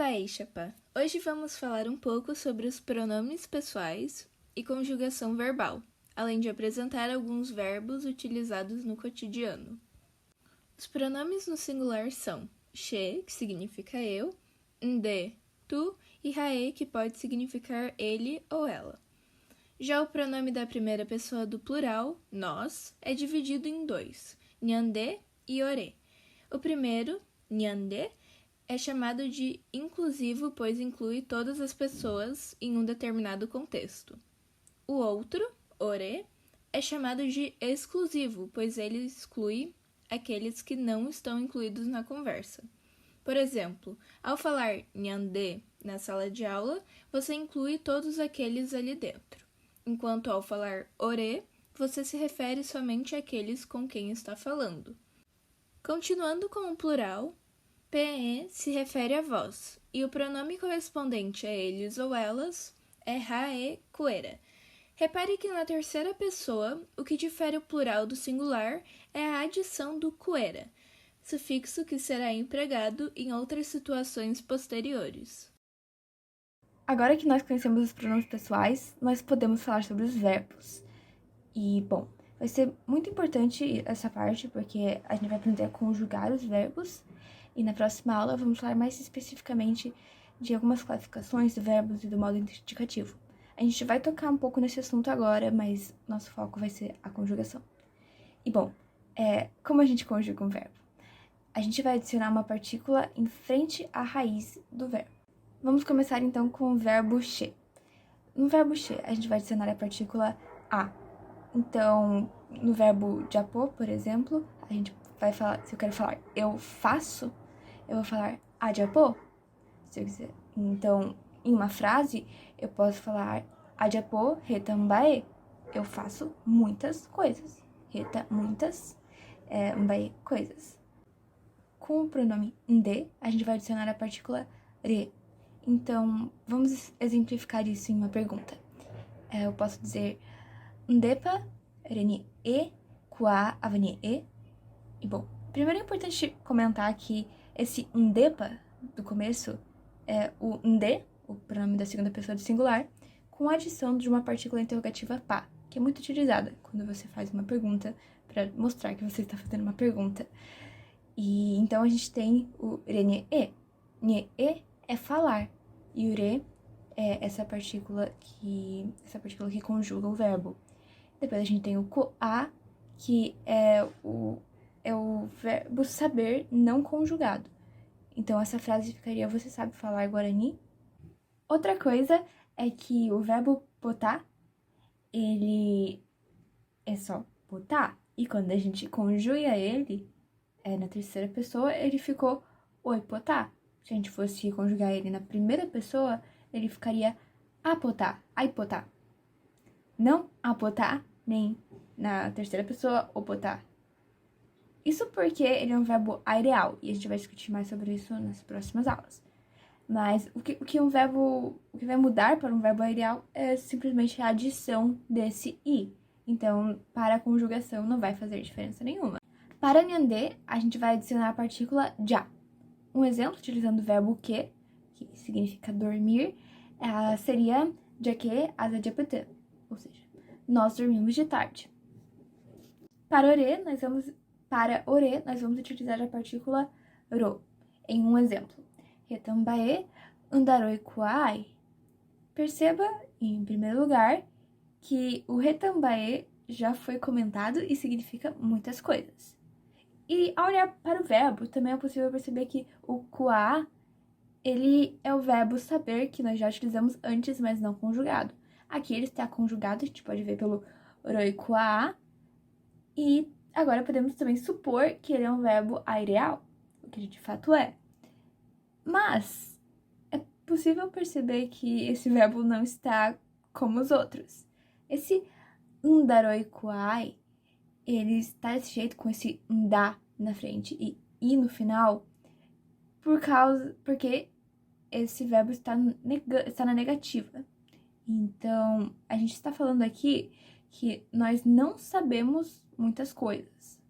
Baixapa! Hoje vamos falar um pouco sobre os pronomes pessoais e conjugação verbal, além de apresentar alguns verbos utilizados no cotidiano. Os pronomes no singular são che, que significa eu, nde, tu e rae, que pode significar ele ou ela. Já o pronome da primeira pessoa do plural, nós, é dividido em dois, nhande e ore. O primeiro, nhande, é chamado de inclusivo, pois inclui todas as pessoas em um determinado contexto. O outro, ore, é chamado de exclusivo, pois ele exclui aqueles que não estão incluídos na conversa. Por exemplo, ao falar nhande na sala de aula, você inclui todos aqueles ali dentro, enquanto ao falar ore, você se refere somente àqueles com quem está falando. Continuando com o plural, PE se refere a vós, e o pronome correspondente a eles ou elas é rae kuera. Repare que na terceira pessoa, o que difere o plural do singular é a adição do kuera, sufixo que será empregado em outras situações posteriores. Agora que nós conhecemos os pronomes pessoais, nós podemos falar sobre os verbos. E, bom, vai ser muito importante essa parte, porque a gente vai aprender a conjugar os verbos. E na próxima aula vamos falar mais especificamente de algumas classificações de verbos e do modo indicativo. A gente vai tocar um pouco nesse assunto agora, mas nosso foco vai ser a conjugação. E, bom, como a gente conjuga um verbo? A gente vai adicionar uma partícula em frente à raiz do verbo. Vamos começar então com o verbo che. No verbo che, a gente vai adicionar a partícula a. Então, no verbo japô, por exemplo, a gente vai falar, se eu quero falar eu faço, eu vou falar a japô, se eu quiser. Então, em uma frase, eu posso falar a japô retambae, eu faço muitas coisas. Reta, muitas, mbae, coisas. Com o pronome nde, a gente vai adicionar a partícula re. Então, vamos exemplificar isso em uma pergunta. Eu posso dizer ndepa reni e kua avani e. E bom, primeiro é importante comentar que esse ndepa do começo é o nde, o pronome da segunda pessoa do singular, com a adição de uma partícula interrogativa pa, que é muito utilizada quando você faz uma pergunta para mostrar que você está fazendo uma pergunta. E então a gente tem o reni e. Nye e é falar e o re é essa partícula que conjuga o verbo. Depois a gente tem o koa, que é o verbo saber não conjugado. Então, essa frase ficaria: você sabe falar guarani? Outra coisa é que o verbo botar, ele é só botar. E quando a gente conjuga ele, na terceira pessoa, ele ficou oi potá. Se a gente fosse conjugar ele na primeira pessoa, ele ficaria apotá, aipotá. Não apotá, nem na terceira pessoa, opotar. Isso porque ele é um verbo aireal, e a gente vai discutir mais sobre isso nas próximas aulas. Mas o que vai mudar para um verbo aireal é simplesmente a adição desse i. Então, para a conjugação não vai fazer diferença nenhuma. Para nyandê, a gente vai adicionar a partícula já. Um exemplo, utilizando o verbo que significa dormir, seria jaque azajapatã, ou seja, nós dormimos de tarde. Para ore, nós vamos utilizar a partícula ro, em um exemplo. Retambae andaroi kuai. Perceba, em primeiro lugar, que o retambae já foi comentado e significa muitas coisas. E ao olhar para o verbo, também é possível perceber que o kua, ele é o verbo saber, que nós já utilizamos antes, mas não conjugado. Aqui ele está conjugado, a gente pode ver pelo roi kua, e agora podemos também supor que ele é um verbo aireal, o que de fato é. Mas é possível perceber que esse verbo não está como os outros. Esse ndaroi kuai, ele está desse jeito com esse nda na frente e i no final, porque esse verbo está na negativa. Então, a gente está falando aqui que nós não sabemos muitas coisas.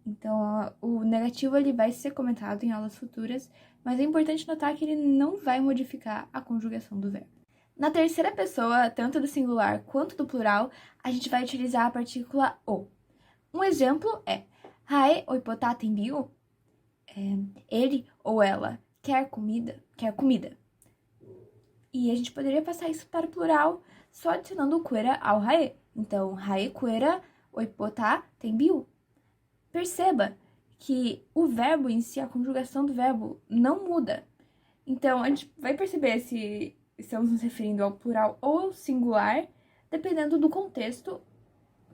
Então, o negativo ele vai ser comentado em aulas futuras, mas é importante notar que ele não vai modificar a conjugação do verbo. Na terceira pessoa, tanto do singular quanto do plural, a gente vai utilizar a partícula o. Um exemplo é hae oipotá tenbiu? Ele ou ela quer comida? Quer comida. E a gente poderia passar isso para o plural só adicionando o quera ao hae. Então, hae quera oipotá tenbiu. Perceba que o verbo em si, a conjugação do verbo, não muda. Então, a gente vai perceber se estamos nos referindo ao plural ou ao singular, dependendo do contexto,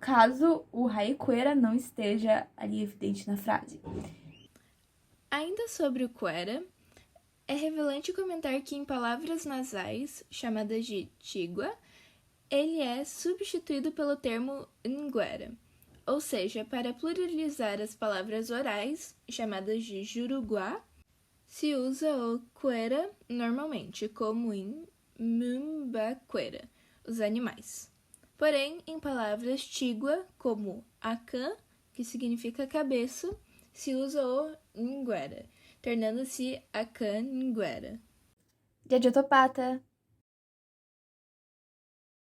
caso o haequera não esteja ali evidente na frase. Ainda sobre o quera, é relevante comentar que em palavras nasais, chamadas de tigua, ele é substituído pelo termo nguera, ou seja, para pluralizar as palavras orais, chamadas de juruguá, se usa o quera normalmente, como em mumbaquera, os animais. Porém, em palavras tigua, como acan, que significa cabeça, se usa o nguera, tornando-se acan nguera. Jajotopata!